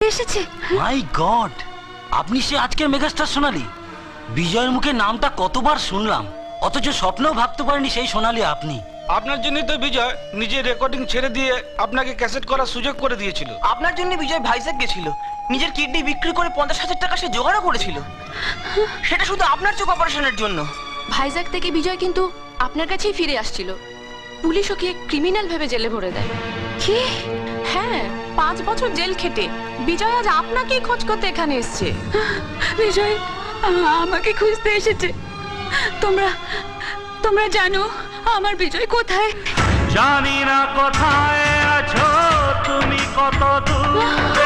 এসেছে। মাই গড, আপনি সে আজকের মেগাস্টার সোনালি। বিজয়ের মুখে নামটা কতবার শুনলাম, অথচ স্বপ্নেও ভাবতে পারিনি সেই সোনালি আপনি। আপনার জন্যই তো বিজয় নিজের রেকর্ডিং ছেড়ে দিয়ে আপনাকে ক্যাসেট করার সুযোগ করে দিয়েছিল। আপনার জন্য বিজয় ভাইজ্যাক গেছিল, নিজের কিডনি বিক্রি করে 50,000 টাকা সে জোগাড়ও করেছিল, সেটা শুধু আপনার চোখ অপারেশনের জন্য। ভাইজ্যাক থেকে বিজয় কিন্তু আপনার কাছেই ফিরে আসছিল। পুলিশ ওকে ক্রিমিনাল ভেবে জেলে ভরে দেয়। কি? হ্যাঁ, 5 বছর জেল খেটে বিজয় আজ আপনাকেই খোঁজ করতে এখানে এসেছে। বিজয় আমাকে খুঁজতে এসেছে। তোমরা তোমরা জানো আমার বিজয় কোথায়? জানি না কোথায় আছো তুমি, কত দূরে